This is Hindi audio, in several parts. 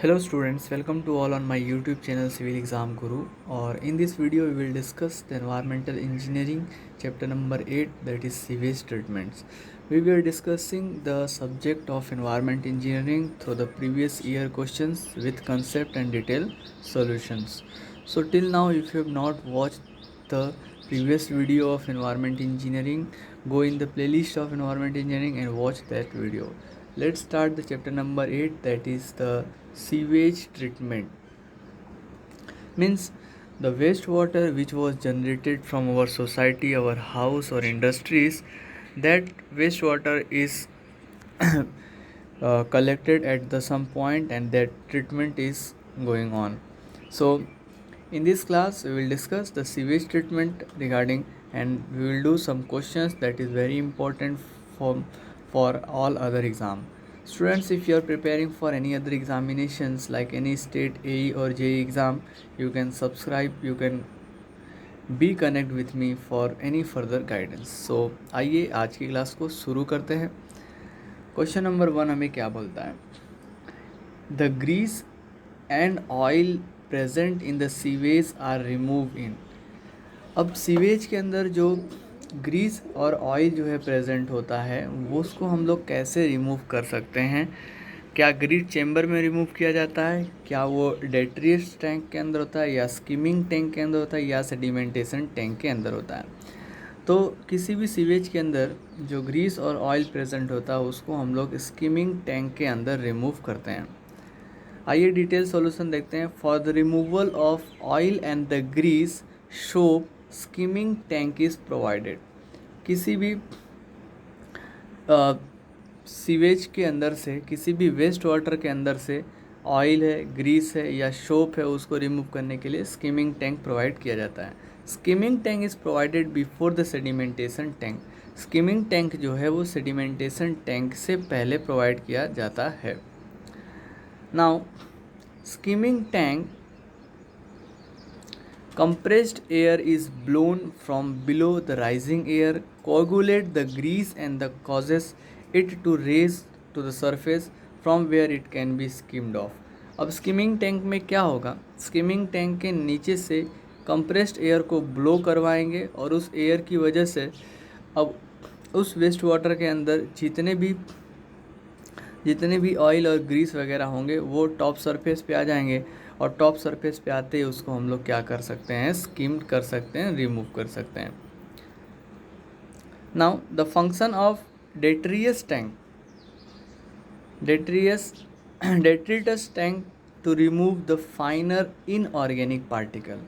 Hello students, welcome to all on my YouTube channel Civil Exam Guru. Or in this video we will discuss the environmental engineering chapter number 8, that is sewage treatments. We were discussing the subject of environment engineering through the previous year questions with concept and detailed solutions. So till now, if you have not watched the previous video of environment engineering, go in the playlist of environment engineering and watch that video. Let's start the chapter number 8, that is the sewage treatment. Means the wastewater which was generated from our society, our house or industries, that wastewater is collected at the some point and that treatment is going on. So in this class we will discuss the sewage treatment regarding, and we will do some questions that is very important for all other exam. Students, if you are preparing for any other examinations like any state AE or JEE exam, you can subscribe, you can be connect with me for any further guidance. So आइए आज की क्लास को शुरू करते हैं. क्वेश्चन नंबर 1 हमें क्या बोलता है? The grease and oil present in the sewage are remove in. अब सीवेज के अंदर जो ग्रीस और ऑयल जो है प्रेजेंट होता है वो उसको हम लोग कैसे रिमूव कर सकते हैं? क्या ग्रीस चैम्बर में रिमूव किया जाता है, क्या वो डेट्रियस टैंक के अंदर होता है, या स्किमिंग टैंक के अंदर होता है, या सेडिमेंटेशन टैंक के अंदर होता है? तो किसी भी सीवेज के अंदर जो ग्रीस और ऑयल प्रेजेंट होता है उसको हम लोग स्किमिंग टैंक के अंदर रिमूव करते हैं. आइए डिटेल सॉल्यूशन देखते हैं. For the removal of oil and the grease soap skimming tank is provided. किसी भी सीवेज के अंदर से, किसी भी वेस्ट वाटर के अंदर से ऑयल है, ग्रीस है या सोप है, उसको रिमूव करने के लिए स्किमिंग टैंक प्रोवाइड किया जाता है. Skimming tank is provided before the sedimentation tank. Skimming tank जो है वो सेडिमेंटेशन टैंक से पहले प्रोवाइड किया जाता है. Now skimming tank compressed air is blown from below the rising air, coagulate the grease and the causes it to raise to the surface from where it can be skimmed off. अब स्किमिंग टैंक में क्या होगा? स्किमिंग टैंक के नीचे से कंप्रेस्ड एयर को ब्लो करवाएंगे और उस एयर की वजह से अब उस वेस्ट वाटर के अंदर जितने भी ऑयल और ग्रीस वगैरह होंगे वो टॉप सरफेस पे आ जाएंगे, और टॉप सरफेस पे आते ही उसको हम लोग क्या कर सकते हैं? स्किम कर सकते हैं, रिमूव कर सकते हैं. Now the function of detritus tank, detritus tank to remove the finer inorganic particle.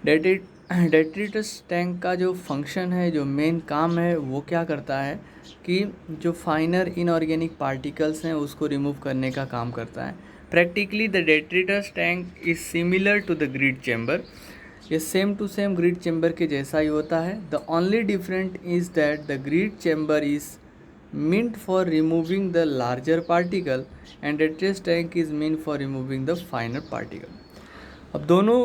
Detritus tank का जो फंक्शन है, जो मेन काम है, वो क्या करता है कि जो फाइनर इनऑर्गेनिक पार्टिकल्स हैं उसको रिमूव करने का काम करता है. Practically the detritus tank is similar to the grid chamber. ये same to same grid chamber के जैसा ही होता है. The only different is that the grid chamber is meant for removing the larger particle and detritus tank is meant for removing the finer particle. अब दोनों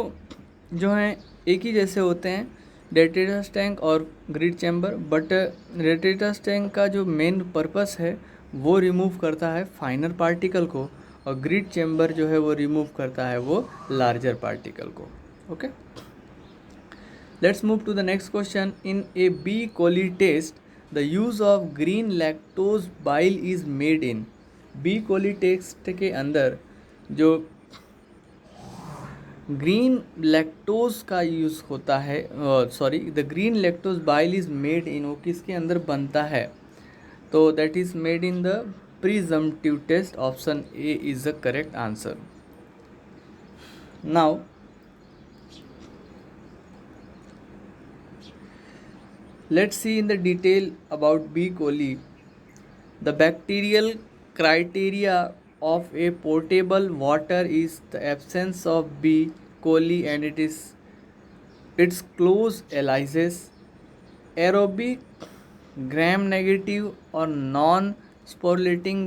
जो हैं एक ही जैसे होते हैं, डेट्रिटस टैंक और grid chamber, but detritus tank का जो मेन पर्पस है वो रिमूव करता है फाइनर पार्टिकल को, और ग्रिड चैम्बर जो है वो रिमूव करता है वो लार्जर पार्टिकल को. Okay, let's move to the next question. In a B coli test the use of green lactose bile is made in. B coli test के अंदर जो ग्रीन लैक्टोज का यूज़ होता है, the green lactose bile is made in, वो किसके अंदर बनता है? तो that is made in the presumptive test. Option A is the correct answer. Now let's see in the detail about B. coli. The bacterial criteria of a potable water is the absence of B. coli and its close allies, aerobic, gram negative or non-sporulating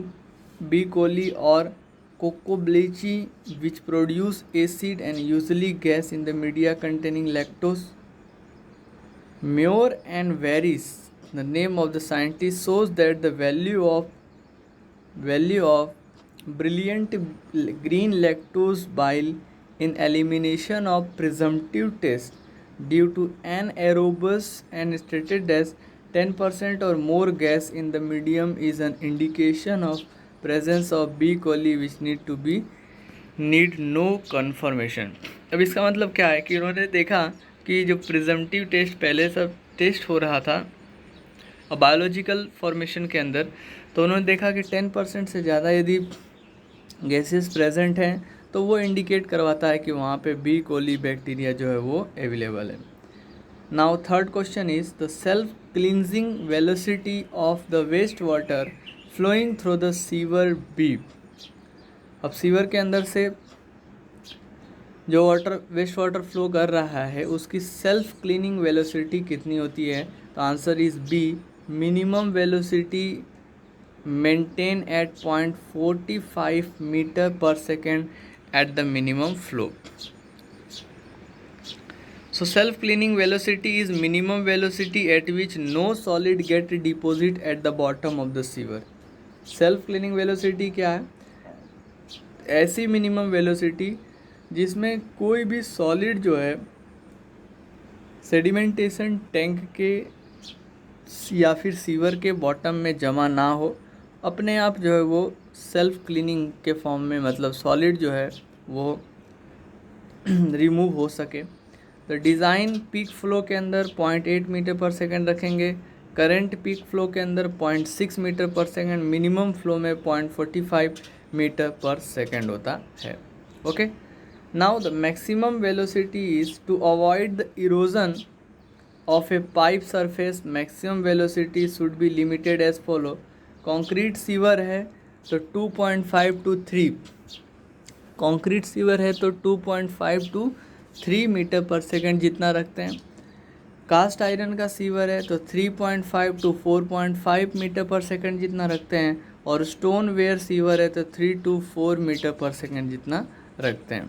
B. coli or Coccobacilli which produce acid and usually gas in the media containing lactose. Muir and Varis, the name of the scientist, shows that the value of brilliant green lactose bile in elimination of presumptive test due to anaerobus and stated as 10% or more gas in the medium is an indication of presence of B. coli which need no confirmation। अब इसका मतलब क्या है कि उन्होंने देखा कि जो प्रिजम्पटिव टेस्ट पहले सब टेस्ट हो रहा था बायोलॉजिकल फॉर्मेशन के अंदर, तो उन्होंने देखा कि 10% से ज़्यादा यदि गैसेस प्रेजेंट हैं तो वो इंडिकेट करवाता है कि वहाँ पे बी कोली बैक्टीरिया जो है वो अवेलेबल है। Now third question is the self cleansing velocity of the waste water flowing through the sewer be. अब सीवर के अंदर से जो वेस्ट वाटर फ्लो कर रहा है उसकी सेल्फ क्लीनिंग वेलोसिटी कितनी होती है? तो answer is B, minimum velocity maintain at 0.45 meter per second at the minimum flow. So self cleaning velocity is minimum velocity at which no solid get deposit at the bottom of the sewer. Self cleaning velocity क्या है? ऐसी मिनिमम वेलोसिटी जिसमें कोई भी सॉलिड जो है सेडिमेंटेशन टैंक के या फिर सीवर के बॉटम में जमा ना हो, अपने आप जो है वो सेल्फ क्लीनिंग के फॉर्म में, मतलब सॉलिड जो है वो रिमूव हो सके। तो डिज़ाइन पीक फ्लो के अंदर 0.8 मीटर पर सेकेंड रखेंगे, करंट पीक फ्लो के अंदर 0.6 मीटर पर सेकेंड, मिनिमम फ्लो में 0.45 मीटर पर सेकेंड होता है। Okay, now the maximum velocity is to avoid the erosion of a pipe surface, maximum velocity should be limited as follow। Concrete sewer है तो 2.5 to 3, कंक्रीट सीवर है तो 2.5 to 3 मीटर पर सेकेंड जितना रखते हैं। कास्ट आयरन का सीवर है तो 3.5 to 4.5 मीटर पर सेकेंड जितना रखते हैं, और स्टोन वेयर सीवर है तो 3 to 4 मीटर पर सेकेंड जितना रखते हैं।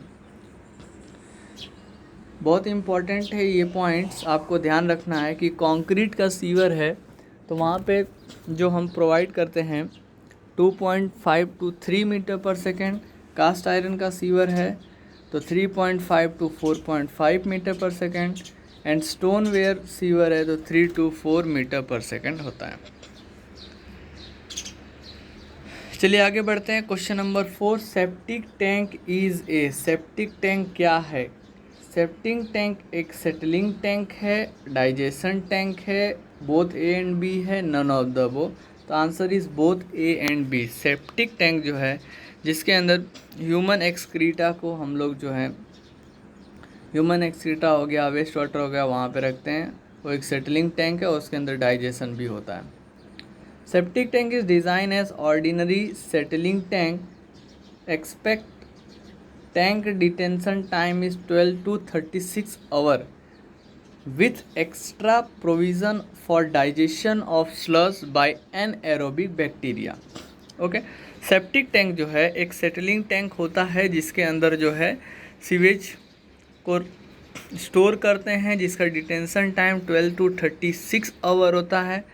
बहुत इम्पॉर्टेंट है ये पॉइंट्स, आपको ध्यान रखना है कि कंक्रीट का सीवर है तो वहाँ पे जो हम प्रोवाइड करते हैं 2.5 to 3 मीटर पर सेकेंड, कास्ट आयरन का सीवर है तो 3.5 to 4.5 मीटर पर second, and stoneware sewer है तो 3 to 4 मीटर पर सेकेंड होता है। चलिए आगे बढ़ते हैं। Question number 4, septic tank is A. Septic tank क्या है? सेप्टिक टैंक एक सेटलिंग टैंक है, डाइजेशन टैंक है, बोथ ए एंड बी है, नन ऑफ द अबव। तो answer is both A and B. Septic tank जो है जिसके अंदर ह्यूमन एक्सक्रीटा को हम लोग जो है, ह्यूमन एक्सक्रीटा हो गया, वेस्ट वाटर हो गया, वहाँ पे रखते हैं, वो एक सेटलिंग टैंक है और उसके अंदर डाइजेशन भी होता है। Septic tank is design as ordinary settling tank, expect tank detention time is 12 to 36 hour with extra provision for digestion of sludge by anaerobic bacteria। Okay, septic tank जो है एक सेटलिंग टैंक होता है जिसके अंदर जो है सीवेज को स्टोर करते हैं, जिसका डिटेंशन टाइम 12 to 36 आवर होता है,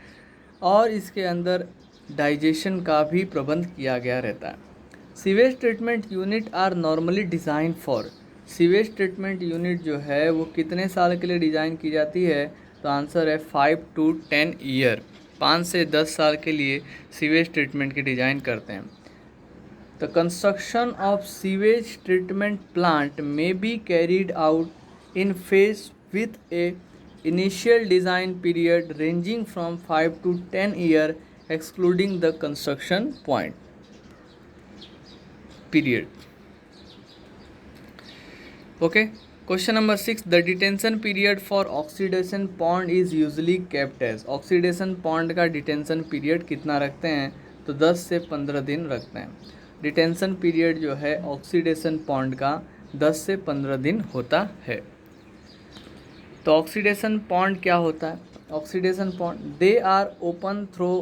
और इसके अंदर डाइजेशन का भी प्रबंध किया गया रहता है। Sewage treatment unit are normally design for. Sewage treatment unit जो है वो कितने साल के लिए डिज़ाइन की जाती है? तो आंसर है 5 to 10 ईयर, 5 से 10 साल के लिए सीवेज ट्रीटमेंट की डिज़ाइन करते हैं। The construction of sewage treatment plant may be carried out in phase with A initial design period ranging from 5 to 10 year excluding the construction point period। okay, question number 6, the detention period for oxidation pond is usually kept as। oxidation pond का detention period कितना रखते हैं? तो 10 से 15 दिन रखते हैं। detention period जो है oxidation pond का 10 से 15 दिन होता है। तो oxidation pond क्या होता है? oxidation pond, they are open through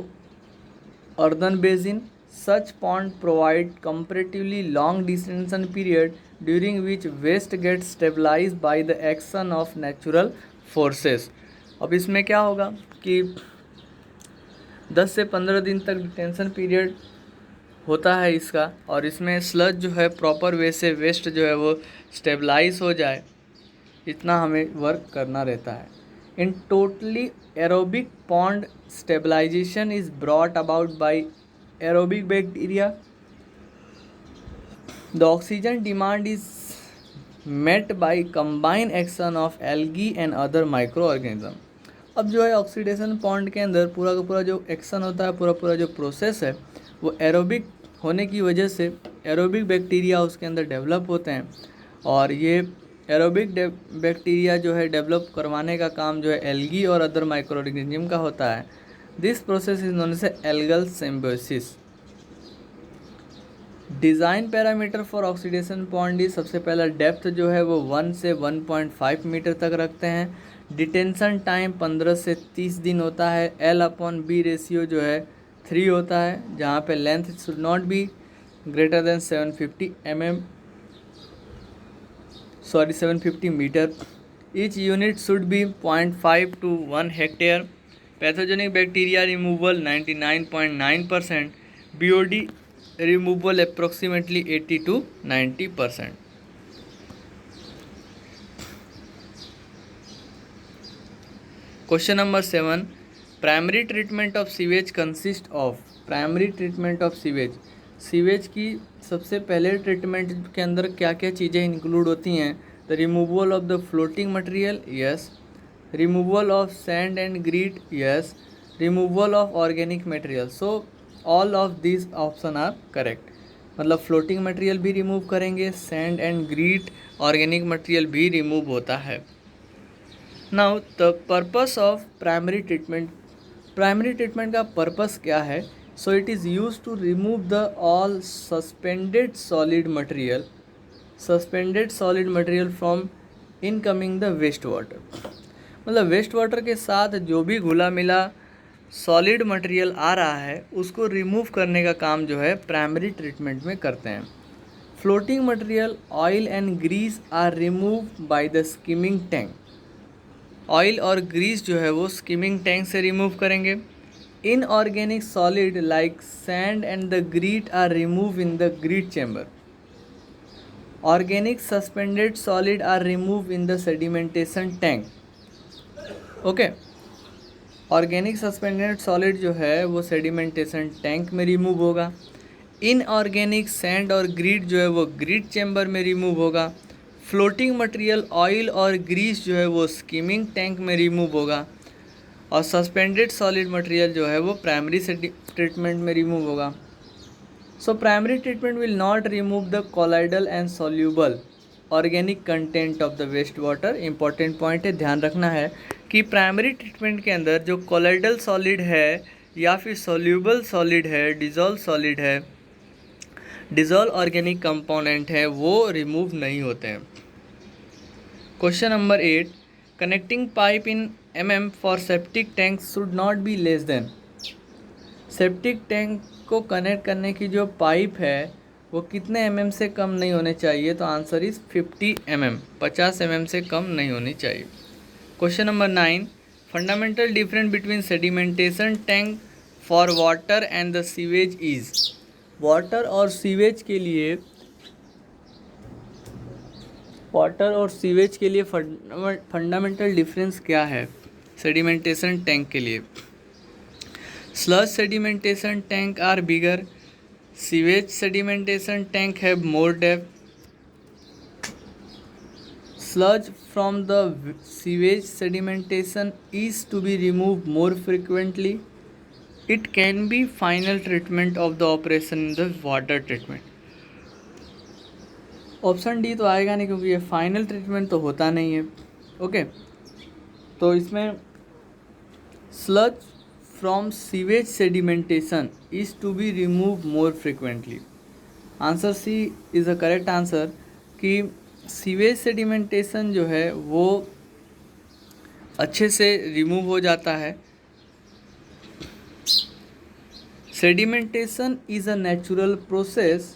earthen basin। Such pond provide comparatively long detention period during which waste gets stabilized by the action of natural forces। अब इसमें क्या होगा कि 10 से 15 दिन तक डिटेंशन पीरियड होता है इसका, और इसमें स्लज जो है प्रॉपर वे से वेस्ट जो है वो स्टेबलाइज हो जाए, इतना हमें वर्क करना रहता है। In totally aerobic pond stabilization is brought about by aerobic bacteria. The oxygen demand is met by combined action of algae and other microorganism। अब जो है ऑक्सीडेशन पॉन्ड के अंदर पूरा का पूरा जो एक्शन होता है, पूरा जो प्रोसेस है, वो एरोबिक होने की वजह से एरोबिक बैक्टीरिया उसके अंदर डेवलप होते हैं, और ये एरोबिक बैक्टीरिया जो है डेवलप करवाने का काम जो है एल्गी और अदर माइक्रोऑर्गेनिज्म का होता है। This process is known as algal symbiosis. Design parameter for oxidation pond is, सबसे पहला डेप्थ जो है वो 1 से 1.5 मीटर तक रखते हैं। डिटेंशन टाइम 15 से 30 दिन होता है। L/B रेशियो जो है 3 होता है, जहाँ पे length should not be greater than 750 metre. Each unit should be 0.5 to 1 hectare. Pathogenic bacteria removal 99.9%, BOD removal approximately 80 to 90%। Question number 7, primary treatment of sewage consist of. Primary treatment of sewage, sewage की सबसे पहले ट्रीटमेंट के अंदर क्या क्या चीज़ें इंक्लूड होती हैं? The removal of the floating material, yes. Removal of sand and grit, yes. Removal of organic material. So all of this option are correct. मतलब फ्लोटिंग मटेरियल भी रिमूव करेंगे, sand and grit, organic material भी रिमूव होता है। Now the purpose of primary treatment. Primary treatment का पर्पस क्या है? So it is use to remove the all suspended solid material from incoming the waste water. मतलब वेस्ट वाटर के साथ जो भी घुला मिला सॉलिड मटेरियल आ रहा है उसको रिमूव करने का काम जो है प्राइमरी ट्रीटमेंट में करते हैं। Floating material, oil and grease are remove by the skimming tank. Oil और ग्रीस जो है वो स्किमिंग टैंक से रिमूव करेंगे। Inorganic solid like sand and the grit are remove in the grit chamber. Organic suspended solid are remove in the sedimentation tank. Okay, organic suspended solid जो है वो सेडिमेंटेशन टैंक में रिमूव होगा। इनऑर्गेनिक सैंड और ग्रीट जो है वो ग्रीट चैम्बर में रिमूव होगा। फ्लोटिंग मटेरियल, ऑयल और ग्रीस जो है वो स्किमिंग टैंक में रिमूव होगा, और सस्पेंडेड सॉलिड मटेरियल जो है वो प्राइमरी ट्रीटमेंट में रिमूव होगा। So primary treatment will not remove the colloidal and soluble organic content of the waste water. Important point है, ध्यान रखना है कि प्राइमरी ट्रीटमेंट के अंदर जो कोलाइडल सॉलिड है या फिर सॉल्यूबल सॉलिड है, डिज़ोल्व सॉलिड है, डिज़ोल्व ऑर्गेनिक कंपोनेंट है, वो रिमूव नहीं होते हैं। Question number 8, connecting pipe in mm for septic tank should not be less then. Septic tank को कनेक्ट करने की जो पाइप है वो कितने mm से कम नहीं होने चाहिए? तो आंसर इज़ 50 mm, 50 mm से कम नहीं होनी चाहिए। Question number 9, fundamental difference between sedimentation tank for water and the sewage is. Water और सीवेज के लिए फंडामेंटल डिफरेंस क्या है सेडिमेंटेशन टैंक के लिए? Sludge sedimentation tank are bigger, sewage sedimentation tank have more depth. Sludge from the sewage sedimentation is to be removed more frequently. It can be final treatment of the operation in the water treatment. Option D तो आएगा नहीं क्योंकि ये फाइनल ट्रीटमेंट तो होता नहीं है। ओके, तो इसमें sludge from sewage sedimentation is to be remove more frequently. Answer C is a correct answer कि सीवेज सेडिमेंटेशन जो है वो अच्छे से रिमूव हो जाता है। Sedimentation is a natural process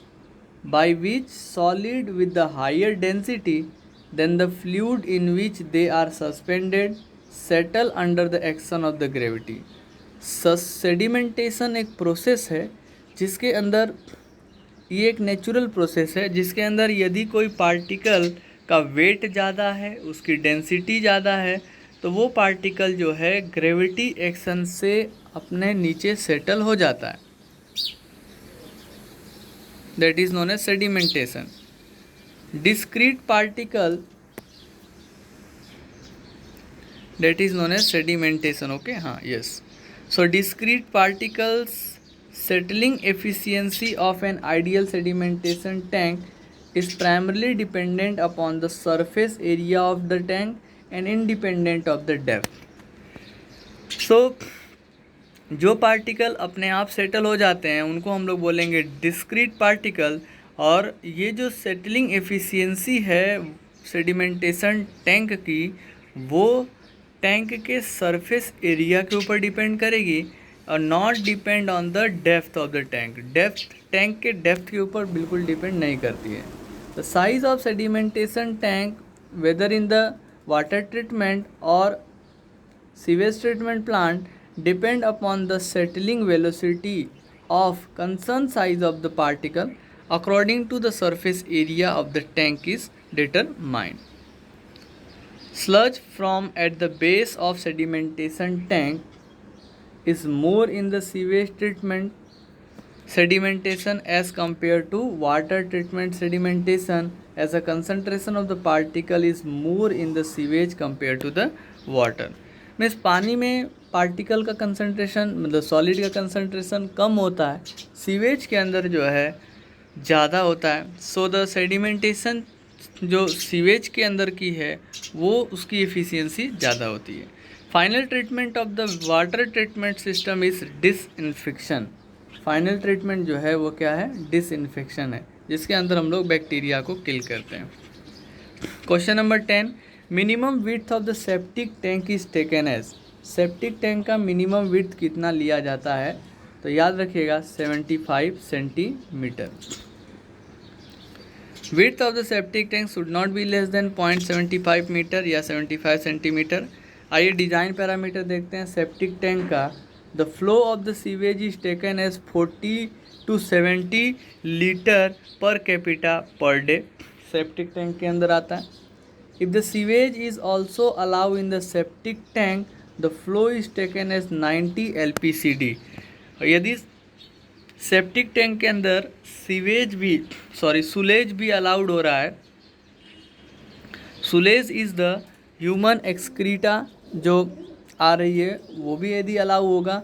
by which solid with the higher density than the fluid in which they are suspended settle under the action of the gravity। Sedimentation एक प्रोसेस है जिसके अंदर ये एक नेचुरल प्रोसेस है जिसके अंदर यदि कोई पार्टिकल का वेट ज़्यादा है, उसकी डेंसिटी ज़्यादा है, तो वो पार्टिकल जो है ग्रेविटी एक्शन से अपने नीचे सेटल हो जाता है। That is known as sedimentation. Discrete particle, that is known as sedimentation. Okay, yes. So discrete particles settling efficiency of an ideal sedimentation tank is primarily dependent upon the surface area of the tank and independent of the depth. So जो पार्टिकल अपने आप सेटल हो जाते हैं उनको हम लोग बोलेंगे डिस्क्रीट पार्टिकल, और ये जो सेटलिंग एफिशिएंसी है सेडिमेंटेशन टैंक की, वो टैंक के सरफेस एरिया के ऊपर डिपेंड करेगी और not depend on the depth of the tank. Depth tank के डेप्थ के ऊपर बिल्कुल डिपेंड नहीं करती है। The size of sedimentation tank whether in the water treatment और sewage treatment plant depend upon the settling velocity of concern size of the particle according to the surface area of the tank is determined. Sludge from at the base of sedimentation tank is more in the sewage treatment sedimentation as compared to water treatment sedimentation, as a concentration of the particle is more in the sewage compared to the water. Means पानी में पार्टिकल का कंसंट्रेशन मतलब सॉलिड का कंसंट्रेशन कम होता है, सीवेज के अंदर जो है ज़्यादा होता है। सो द सेडिमेंटेशन जो सीवेज के अंदर की है वो उसकी एफिशिएंसी ज़्यादा होती है। Final treatment of the water treatment system is disinfection. Final treatment जो है वो क्या है, डिसइंफेक्शन है, जिसके अंदर हम लोग बैक्टीरिया को किल करते हैं। Question number 10, minimum width of the septic tank is taken as. Septic tank का मिनिमम विड्थ कितना लिया जाता है, तो याद रखिएगा 75 centimetre. Width of the septic tank should not be less than 0.75 metre या 75 सेंटीमीटर। आइए डिज़ाइन पैरामीटर देखते हैं सेप्टिक टैंक का। The flow of the sewage is taken as 40 to 70 litre per capita per day. Septic tank के अंदर आता है। If the sewage is also allow in the septic tank the flow is taken as 90 LPCD। यदि सेप्टिक टैंक के अंदर सुलेज भी अलाउड हो रहा है, sullage is the human excreta जो आ रही है वो भी यदि अलाउ होगा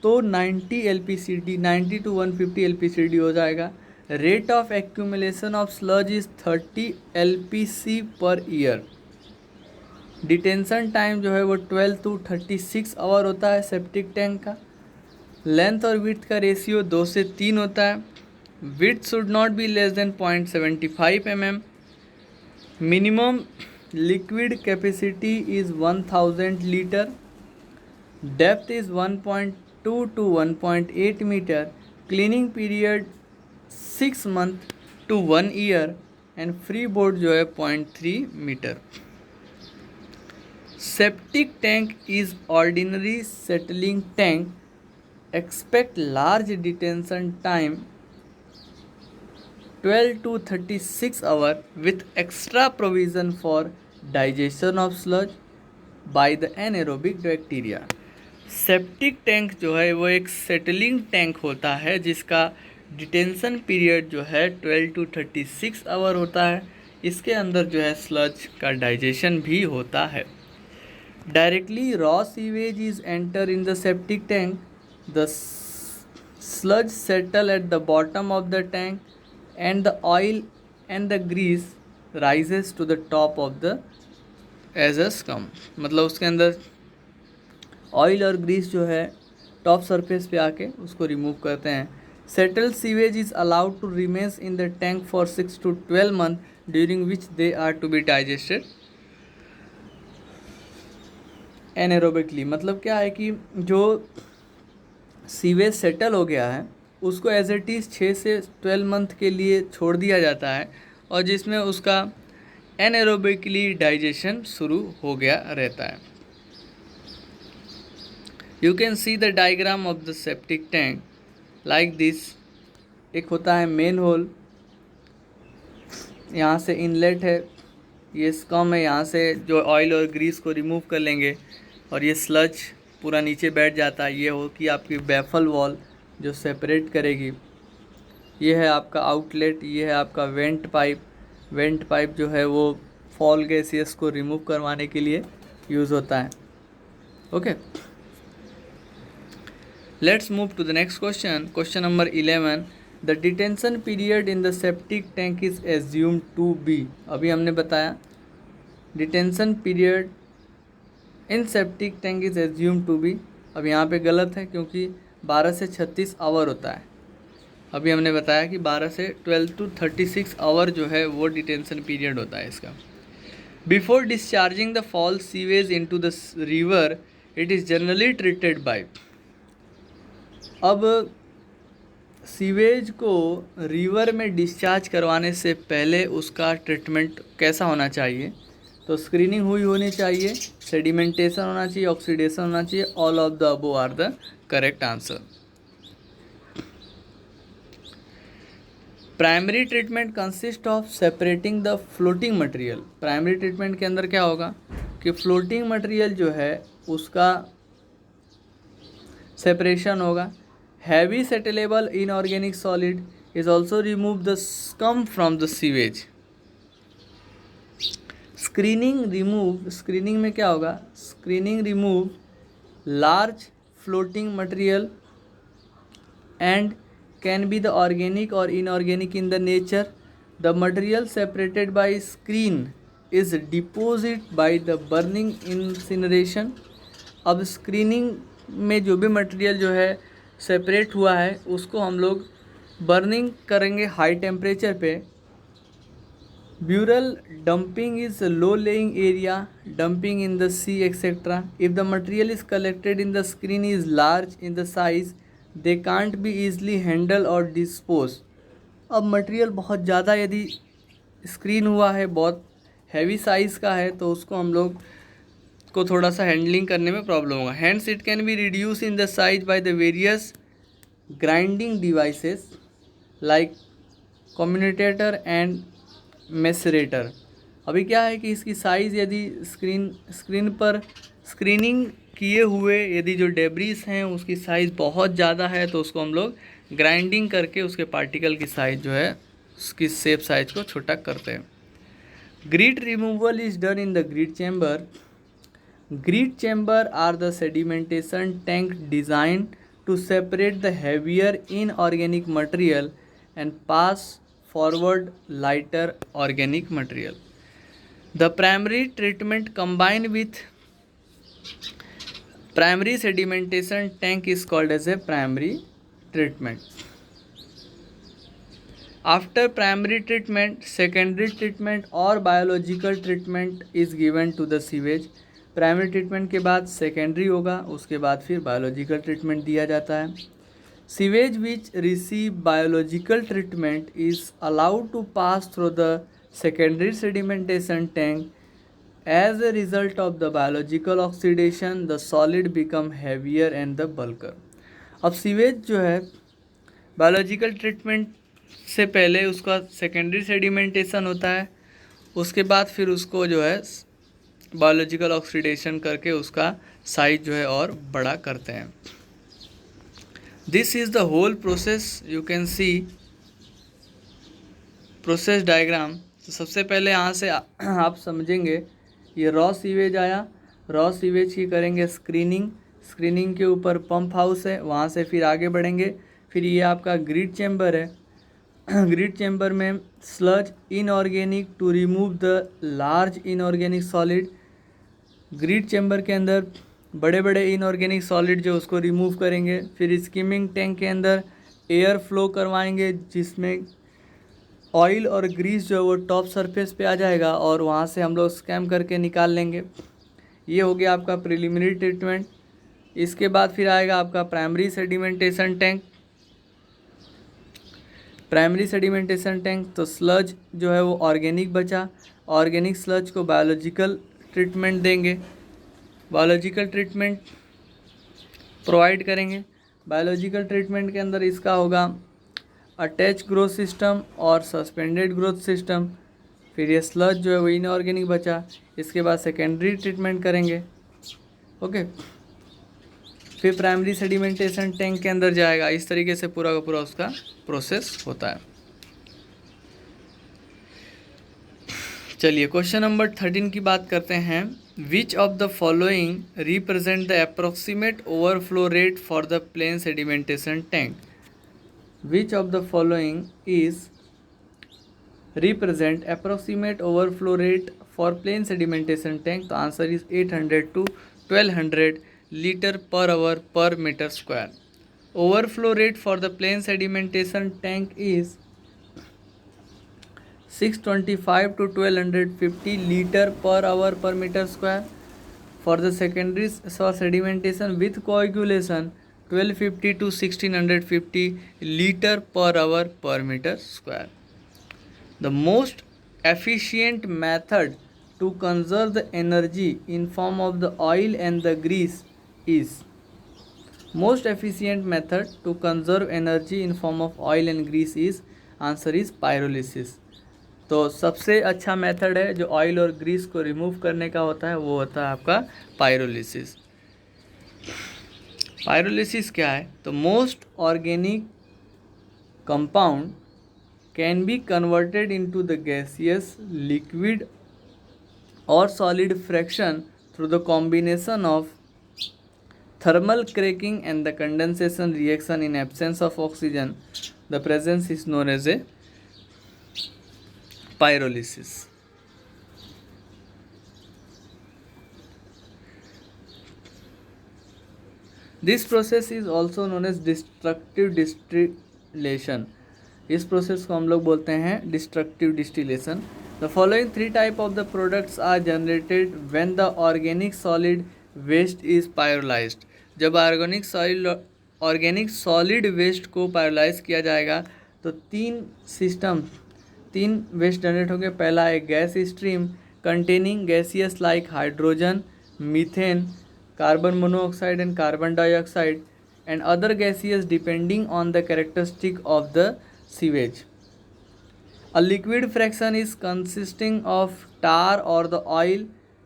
तो 90 LPCD 90 to 150 LPCD हो जाएगा। Rate of accumulation of sludge is 30 LPC per year. Detention time जो है वो 12 to 36 आवर होता है सेप्टिक टैंक का। लेंथ और विड्थ का रेशियो 2 से 3 होता है। Width should not be less than 0.75 mm। Minimum liquid capacity is 1000 litre. Depth is 1.2 to 1.8 metre. Cleaning period 6 month to 1 year and free board जो है 0.3 metre. Septic tank is ordinary settling tank. Expect large detention time 12 to 36 hour with extra provision for digestion of sludge by the anaerobic bacteria। Septic tank जो है वो एक सेटलिंग टैंक होता है जिसका डिटेंशन पीरियड जो है 12 to 36 आवर होता है। इसके अंदर जो है स्लज का डाइजेशन भी होता है। Directly raw sewage is enter in the septic tank. The sludge settle at the bottom of the tank and the oil and the grease rises to the top of the as a scum। मतलब उसके अंदर ऑयल और ग्रीस जो है टॉप सरफेस पे आके उसको रिमूव करते हैं। Settled sewage is allowed to remains in the tank for 6 to 12 months during which they are to be digested anaerobically. मतलब क्या है कि जो सीवेज सेटल हो गया है उसको एज इट इज़ 6 से 12 मंथ के लिए छोड़ दिया जाता है और जिसमें उसका एनारोबिकली डाइजेशन शुरू हो गया रहता है। You can see the diagram of the septic tank like this. एक होता है मेन होल, यहाँ से इनलेट है, ये स्कम है, यहाँ से जो ऑयल और ग्रीस को रिमूव कर लेंगे और ये स्लज पूरा नीचे बैठ जाता है। ये हो कि आपकी बैफल वॉल जो सेपरेट करेगी। ये है आपका आउटलेट, ये है आपका वेंट पाइप। वेंट पाइप जो है वो फॉल गैसेस को रिमूव करवाने के लिए यूज़ होता है। Okay, let's move to the next question. Question number 11, the detention period in the septic tank is assumed to be. अभी हमने बताया detention period in septic tank is assumed to be. अब यहाँ पे गलत है क्योंकि 12 से 36 आवर होता है। अभी हमने बताया कि 12 से 12 to 36 आवर जो है वो डिटेंशन पीरियड होता है इसका। Before discharging the fall sewage into the river it is generally treated by. अब सीवेज को रिवर में डिस्चार्ज करवाने से पहले उसका ट्रीटमेंट कैसा होना चाहिए? तो स्क्रीनिंग हुई होनी चाहिए, सेडिमेंटेशन होना चाहिए, ऑक्सीडेशन होना चाहिए। All of the above are the correct answer. Primary treatment consist of separating the floating material. Primary treatment के अंदर क्या होगा कि फ्लोटिंग मटेरियल जो है उसका सेपरेशन होगा। Heavy settleable inorganic solid is also remove the scum from the sewage. Screening में क्या होगा? Screening remove large floating material and can be the organic or inorganic in the nature. The material separated by screen is deposited by the burning incineration. अब स्क्रीनिंग में जो भी मटेरियल जो है सेपरेट हुआ है उसको हम लोग बर्निंग करेंगे हाई टेम्परेचर पे। Burial dumping is low laying area, dumping in the sea etcetera. If the material is collected in the screen is large in the size they can't be easily handle और डिस्पोज। अब मटेरियल बहुत ज़्यादा यदि स्क्रीन हुआ है, बहुत हैवी साइज़ का है, तो उसको हम लोग को थोड़ा सा हैंडलिंग करने में प्रॉब्लम होगा। Hands it can be reduce in the size by the various grinding devices like communicator and macerator. अभी क्या है कि इसकी साइज़ यदि स्क्रीन पर स्क्रीनिंग किए हुए यदि जो डेब्रीज हैं उसकी साइज़ बहुत ज़्यादा है तो उसको हम लोग ग्राइंडिंग करके उसके पार्टिकल की साइज़ जो है उसकी शेप साइज को छोटा करते हैं। Grit removal is done in the grit chamber. Grit chamber are the sedimentation tank design to separate the heavier inorganic material and pass forward lighter organic material. The primary treatment combined with primary sedimentation tank is called as a primary treatment. After primary treatment, secondary treatment और biological treatment is given to the sewage. Primary treatment के बाद सेकेंडरी होगा, उसके बाद फिर बायोलॉजिकल ट्रीटमेंट दिया जाता है। Sewage which receive biological treatment is allowed to pass through the secondary sedimentation tank. As a result of the biological oxidation, the solid become heavier and the bulkier. अब सीवेज जो है बायोलॉजिकल ट्रीटमेंट से पहले उसका सेकेंडरी सेडिमेंटेशन होता है, उसके बाद फिर उसको जो है बायोलॉजिकल ऑक्सीडेशन करके उसका साइज जो है और बड़ा करते हैं. This is the whole process. You can see process diagram. तो सबसे पहले यहाँ से आप समझेंगे ये रॉ सीवेज आया. रॉ सीवेज की करेंगे स्क्रीनिंग. स्क्रीनिंग के ऊपर पंप हाउस है, वहाँ से फिर आगे बढ़ेंगे. फिर ये आपका ग्रिड चैम्बर है. ग्रिड चैम्बर में sludge inorganic to remove the large inorganic solid. Grit chamber के अंदर बड़े बड़े इनऑर्गेनिक सॉलिड जो उसको रिमूव करेंगे. फिर स्कीमिंग टैंक के अंदर एयर फ्लो करवाएंगे जिसमें ऑयल और ग्रीस जो है वो टॉप सरफेस पे आ जाएगा और वहाँ से हम लोग स्कैम करके निकाल लेंगे. ये हो गया आपका प्रिलिमिनरी ट्रीटमेंट. इसके बाद फिर आएगा आपका primary sedimentation tank. Primary sedimentation tank तो स्लज जो है वो ऑर्गेनिक बचा. ऑर्गेनिक स्लज को बायोलॉजिकल ट्रीटमेंट देंगे. बायोलॉजिकल ट्रीटमेंट प्रोवाइड करेंगे. बायोलॉजिकल ट्रीटमेंट के अंदर इसका होगा अटैच ग्रोथ सिस्टम और सस्पेंडेड ग्रोथ सिस्टम। फिर ये स्लज जो है वो इनऑर्गेनिक बचा, इसके बाद सेकेंडरी ट्रीटमेंट करेंगे। ओके, फिर प्राइमरी सेडिमेंटेशन टैंक के अंदर जाएगा। इस तरीके से पूरा का पूरा उसका प्रोसेस होता है। चलिए क्वेश्चन नंबर 13 की बात करते हैं। विच of the following represent the approximate overflow rate for the plain sedimentation tank. Which of the following is represent approximate overflow rate for plain sedimentation tank? The answer is 800 to 1200 liter per hour per meter square. Overflow rate for the plain sedimentation tank is 625 to 1250 liter per hour per meter square. For the secondary sedimentation with coagulation, 1250 to 1650 liter per hour per meter square. The most efficient method to conserve the energy in form of the oil and the grease is. Most efficient method to conserve energy in form of oil and grease is. Answer is pyrolysis. तो सबसे अच्छा मेथड है जो ऑयल और ग्रीस को रिमूव करने का होता है वो होता है आपका पायरोलिसिस। पायरोलिसिस क्या है? तो most organic compound can be converted into the gaseous, liquid or solid fraction through the combination of thermal cracking and the condensation reaction in absence of oxygen. The presence is known as a pyrolysis. This process is also known as destructive distillation. इस प्रोसेस को हम लोग बोलते हैं destructive distillation. The following 3 type of the products are generated when the organic solid waste is pyrolysed. जब ऑर्गेनिक सॉलिड वेस्ट को पायरोलाइज किया जाएगा तो 3 वेस्ट जनरेट होंगे। पहला है gas stream containing gaseous like hydrogen, methane, carbon monoxide and carbon dioxide and other gases depending on the characteristic of the sewage. A liquid fraction is consisting of tar or the oil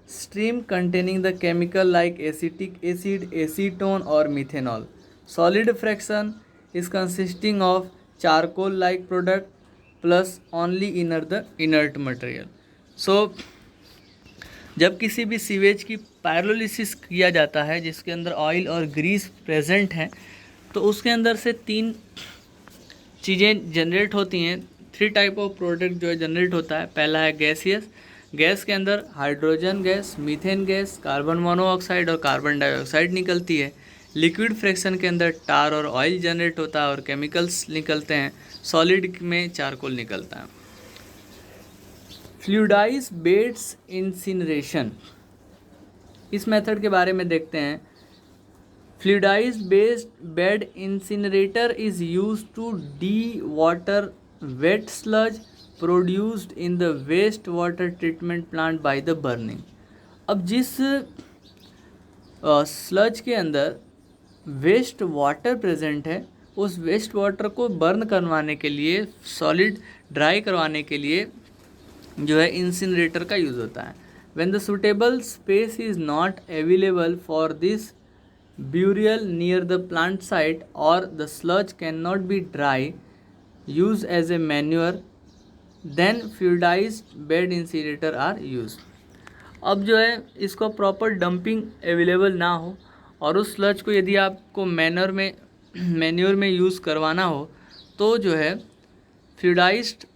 stream containing the chemical like acetic acid, acetone or methanol. Solid fraction is consisting of charcoal like product plus only inert material. So जब किसी भी सीवेज की पायरोलिसिस किया जाता है जिसके अंदर ऑयल और ग्रीस प्रेजेंट हैं तो उसके अंदर से 3 चीज़ें जनरेट होती हैं। 3 टाइप ऑफ प्रोडक्ट जो है जनरेट होता है। पहला है गैसियस, गैस के अंदर hydrogen gas, methane gas, carbon monoxide और कार्बन डाइऑक्साइड निकलती है। लिक्विड फ्रैक्शन के अंदर टार और ऑयल जनरेट होता है और केमिकल्स निकलते हैं। सॉलिड में चारकोल निकलता है। फ्लूइडाइज बेड्स इंसिनरेशन, इस मेथड के बारे में देखते हैं। Fluidise bed incinerator is used to dewater wet sludge produced in the waste water treatment plant by the burning. अब जिस स्लज के अंदर वेस्ट वाटर प्रेजेंट है उस वेस्ट वाटर को बर्न करवाने के लिए, सॉलिड ड्राई करवाने के लिए जो है इंसिनरेटर का यूज़ होता है। When the suitable space is not available for this burial near the plant site or the sludge cannot be dry used as a manure, then fluidized bed incinerator are used. अब जो है इसको प्रॉपर डंपिंग अवेलेबल ना हो और उस स्लज को यदि आपको मैन्योर में यूज़ करवाना हो तो जो है फ्लूइडाइज्ड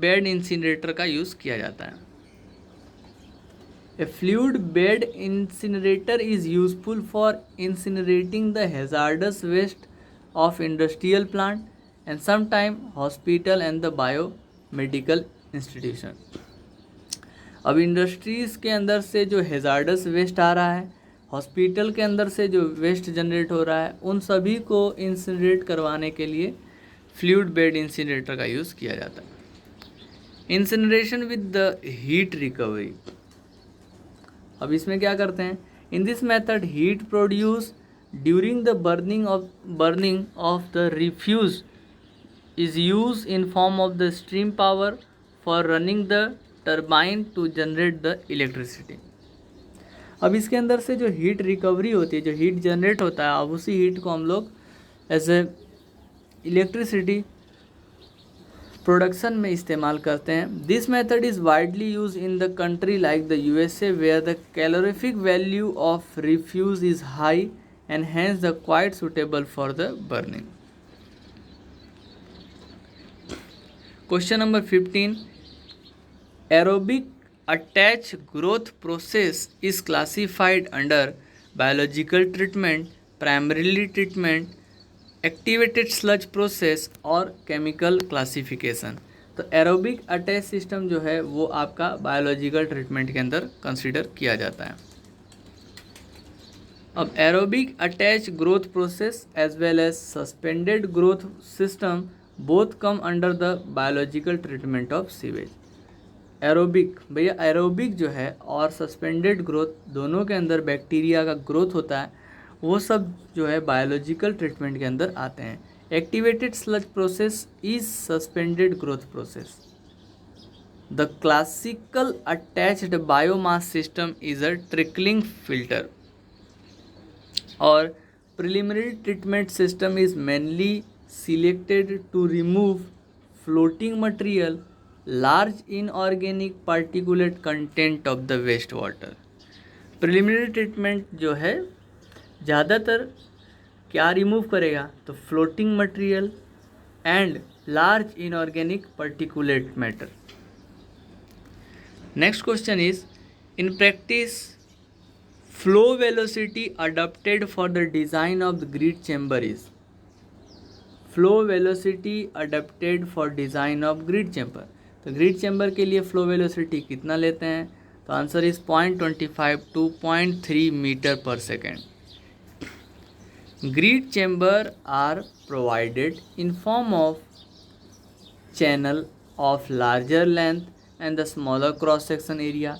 बेड इंसिनरेटर का यूज़ किया जाता है। A fluid bed incinerator is useful for incinerating the hazardous waste of industrial plant and sometimes hospital and the biomedical institution. अब इंडस्ट्रीज़ के अंदर से जो हैज़ार्डस वेस्ट आ रहा है, हॉस्पिटल के अंदर से जो वेस्ट जनरेट हो रहा है, उन सभी को इंसिनरेट करवाने के लिए फ्लूइड बेड इंसिनरेटर का यूज़ किया जाता है। Incineration with the heat recovery, अब इसमें क्या करते हैं? In this method heat produce during the burning of the refuse is used in form of the steam power for running the turbine to generate the electricity. अब इसके अंदर से जो हीट रिकवरी होती है, जो हीट जनरेट होता है, अब उसी हीट को हम लोग एज ए इलेक्ट्रिसिटी प्रोडक्शन में इस्तेमाल करते हैं. This method is widely use in the country like the USA where the calorific value of refuse is high and hence the quite suitable for the burning. Question number 15. Aerobic attached growth process is classified under biological treatment, primarily treatment, activated sludge process और chemical classification. तो एरोबिक अटैच सिस्टम जो है वो आपका बायोलॉजिकल ट्रीटमेंट के अंदर कंसिडर किया जाता है. अब aerobic attach growth process as well as suspended growth system both come under the biological treatment of sewage. Aerobic भैया एरोबिक जो है और सस्पेंडेड ग्रोथ दोनों के अंदर बैक्टीरिया का ग्रोथ होता है, वो सब जो है बायोलॉजिकल ट्रीटमेंट के अंदर आते हैं. Activated sludge process is suspended growth process. The classical attached biomass system is a trickling filter. और preliminary treatment system is mainly selected to remove floating material, large inorganic particulate content of the wastewater. preliminary treatment जो है ज़्यादातर क्या रिमूव करेगा, तो floating material and large inorganic particulate matter. Next question is, in practice flow velocity adapted for the design of the grid chamber is. flow velocity adapted for design of grid chamber. तो grid chamber के लिए flow velocity कितना लेते हैं, तो आंसर इज 0.25 to 0.3 मीटर पर second. grid chamber are provided in form of channel of larger length and the smaller cross section area.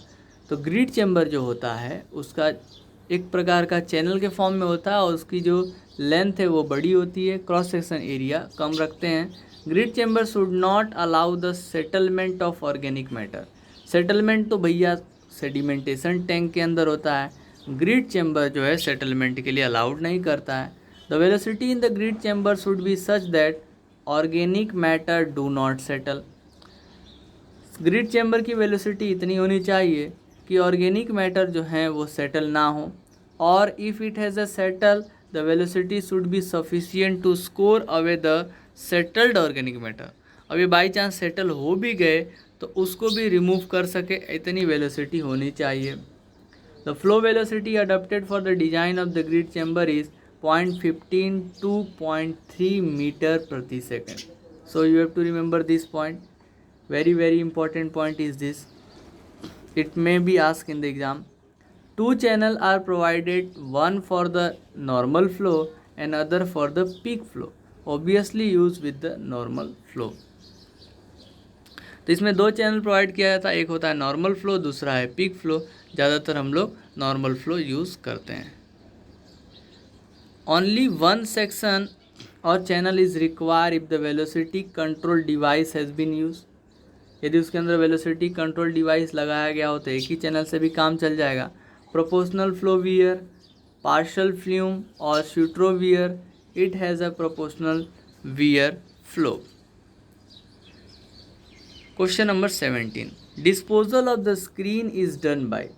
तो ग्रिड चैम्बर जो होता है उसका एक प्रकार का चैनल के फॉर्म में होता है और उसकी जो लेंथ है वो बड़ी होती है, क्रॉस सेक्शन एरिया कम रखते हैं. Grid chamber should not allow the settlement of organic matter. Settlement तो भैया सेडिमेंटेशन टैंक के अंदर होता है, ग्रिड चैम्बर जो है सेटलमेंट के लिए अलाउड नहीं करता है. The velocity in the grid chamber should be such that organic matter do not settle. Grid chamber की वेलोसिटी इतनी होनी चाहिए कि ऑर्गेनिक मैटर जो हैं वो सेटल ना हो, और if it has a settle the velocity should be sufficient to scour away the settled organic matter. अब ये बाई चांस सेटल हो भी गए तो उसको भी रिमूव कर सके, इतनी वेलोसिटी होनी चाहिए. The flow velocity adopted for the design of the grid chamber is 0.15 to 0.3 metre प्रति second. So you have to remember this point. very important point is this. It may be asked in the exam. Two channels are provided, one for the normal flow and other for the peak flow. Obviously use with the normal flow. तो इसमें दो चैनल प्रोवाइड किया जाता है, एक होता है नॉर्मल फ्लो, दूसरा है पीक फ्लो. ज़्यादातर हम लोग नॉर्मल फ्लो यूज़ करते हैं. ओनली वन सेक्शन और channel is require if the velocity control device has been use. यदि उसके अंदर वेलोसिटी कंट्रोल डिवाइस लगाया गया हो तो एक ही चैनल से भी काम चल जाएगा. Proportional flow weir, Parshall flume और Sutro weir, it has a proportional weir flow. Question number 17. Disposal of the screen is done by.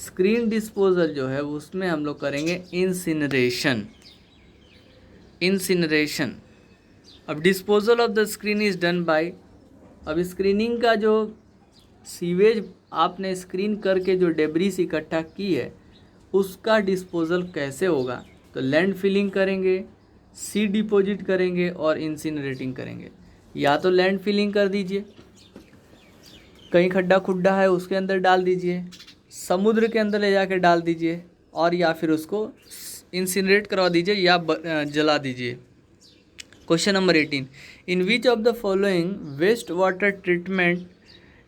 Screen disposal जो है उसमें हम लोग करेंगे इंसिनरेशन. अब disposal of the screen is done by. अब स्क्रीनिंग का जो सीवेज आपने स्क्रीन करके जो डेब्रिस इकट्ठा की है उसका डिस्पोजल कैसे होगा, तो लैंड फिलिंग करेंगे, सी डिपॉजिट करेंगे और इंसिनरेटिंग करेंगे. या तो लैंड फिलिंग कर दीजिए, कहीं खड्डा खुड्डा है उसके अंदर डाल दीजिए, समुद्र के अंदर ले जाके डाल दीजिए, और या फिर उसको इंसिनरेट करवा दीजिए या जला दीजिए. Question number 18. In which of the following wastewater treatment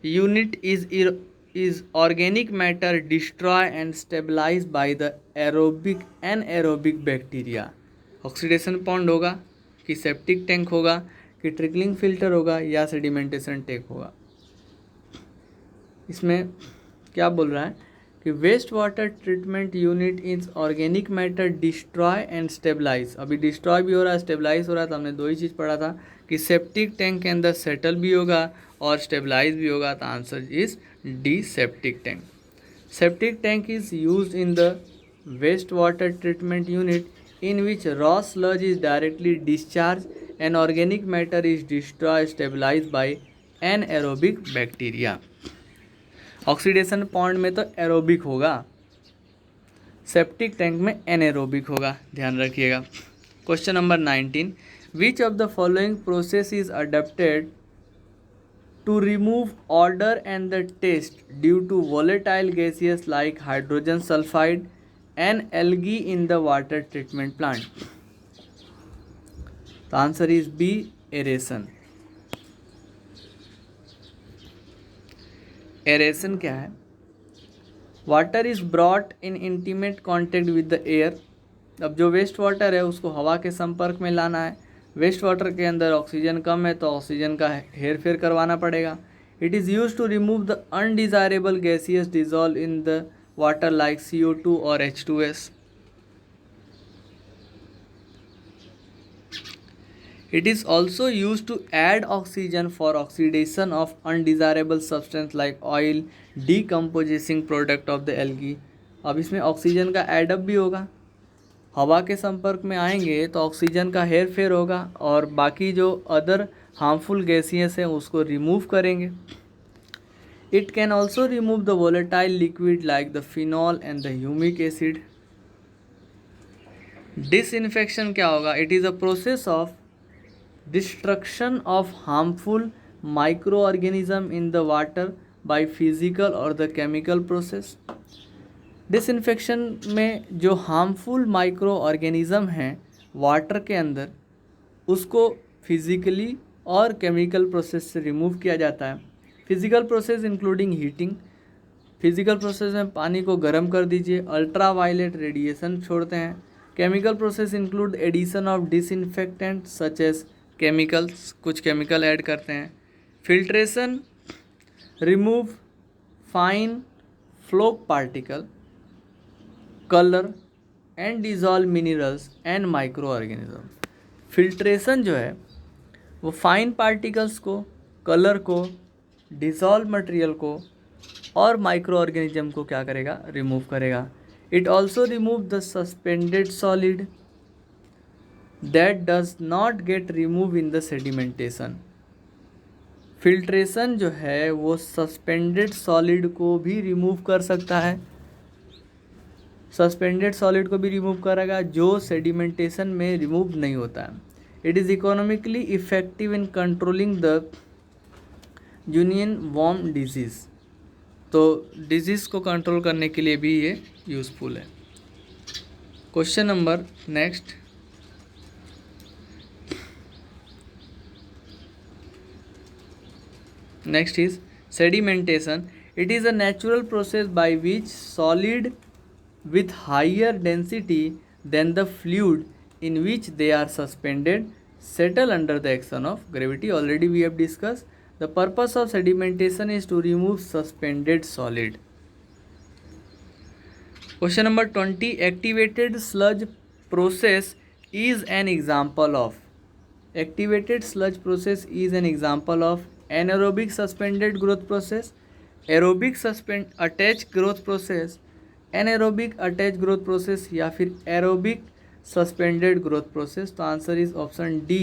unit is organic matter destroyed and stabilized by the aerobic anaerobic bacteria? Oxidation pond होगा कि सेप्टिक टैंक होगा, कि ट्रिकलिंग फिल्टर होगा, या सेडिमेंटेशन टैंक होगा। इसमें क्या बोल रहा है कि waste water treatment unit is organic matter destroy and stabilize. अभी डिस्ट्रॉय भी हो रहा है, स्टेबलाइज हो रहा है, तो हमने दो ही चीज़ पढ़ा था कि सेप्टिक टैंक के अंदर सेटल भी होगा और स्टेबलाइज भी होगा, तो answer is D septic tank. Septic tank is used in the waste water treatment unit in which raw sludge is directly discharge and organic matter is destroy stabilize by anaerobic bacteria. Oxidation point में तो एरोबिक होगा, सेप्टिक टैंक में एनएरोबिक होगा, ध्यान रखिएगा। Question number 19, which of the following process is adapted to remove order and the test due to volatile gases like hydrogen sulphide and algae in the water treatment plant? तो answer is B, aeration. Aeration क्या है? Water is brought in intimate contact with the air. अब जो वेस्ट वाटर है उसको हवा के संपर्क में लाना है। वेस्ट वाटर के अंदर ऑक्सीजन कम है तो ऑक्सीजन का हेर फेर करवाना पड़ेगा। It is use to remove the undesirable gaseous dissolve in the water like CO2 और H2S। It is also used to add oxygen for oxidation of undesirable substance like oil, decomposing product of the algae। अब इसमें ऑक्सीजन का एडअप भी होगा, हवा के संपर्क में आएंगे तो ऑक्सीजन का हेर फेर होगा और बाकी जो अदर हार्मफुल गैसियस हैं उसको रिमूव करेंगे। It can also remove the volatile liquid like the phenol and the humic acid. Disinfection क्या होगा? It is a process of destruction of harmful microorganism in the water by physical or the chemical process। Disinfection में जो हार्मफुल माइक्रो ऑर्गेनिज़म हैं वाटर के अंदर उसको फिज़िकली और केमिकल प्रोसेस से रिमूव किया जाता है। Physical process including heating. Physical process में पानी को गर्म कर दीजिए, अल्ट्रा वायलेट रेडिएशन छोड़ते हैं। Chemical process include addition of disinfectant such as chemicals, कुछ केमिकल ऐड करते हैं। Filtration remove fine floc particle, colour and dissolve minerals and micro organism. Filtration जो है वो फाइन पार्टिकल्स को, कलर को, डिजॉल्व मटेरियल को और माइक्रो ऑर्गेनिज्म को क्या करेगा? रिमूव करेगा। It also remove the suspended solid that does not get removed in the sedimentation। Filtration जो है वो सस्पेंडेड सॉलिड को भी रिमूव कर सकता है, सस्पेंडेड सॉलिड को भी रिमूव करेगा जो सेडिमेंटेशन में रिमूव नहीं होता है। It is economically effective in controlling the union worm disease. तो डिजीज़ को कंट्रोल करने के लिए भी ये यूज़फुल है। Question number next, next is sedimentation। it is a natural process by which solid with higher density than the fluid in which they are suspended settle under the action of gravity। already we have discussed the purpose of sedimentation is to remove suspended solid। question number 20, activated sludge process is an example of। activated sludge process is an example of anaerobic suspended growth process, aerobic attached growth process, anaerobic attached growth process या फिर aerobic suspended growth process। तो answer is option D,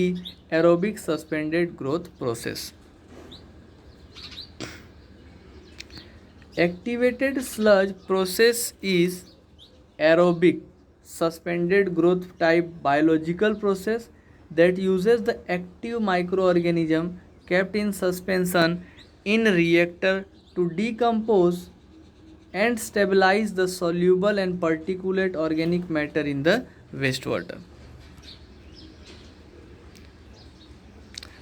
aerobic suspended growth process। activated sludge process is aerobic suspended growth type biological process that uses the active microorganism kept in suspension in reactor to decompose and stabilize the soluble and particulate organic matter in the wastewater।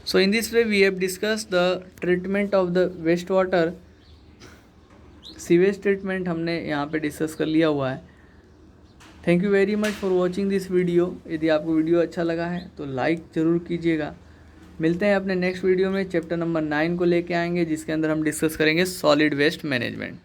So in this way we have discussed the treatment of the wastewater। Sewage treatment हमने यहाँ पे डिस्कस कर लिया हुआ है। Thank you very much for watching this video. यदि आपको वीडियो अच्छा लगा है तो लाइक ज़रूर कीजिएगा। मिलते हैं अपने नेक्स्ट वीडियो में। चैप्टर नंबर 9 को लेके आएंगे, जिसके अंदर हम डिस्कस करेंगे सॉलिड वेस्ट मैनेजमेंट।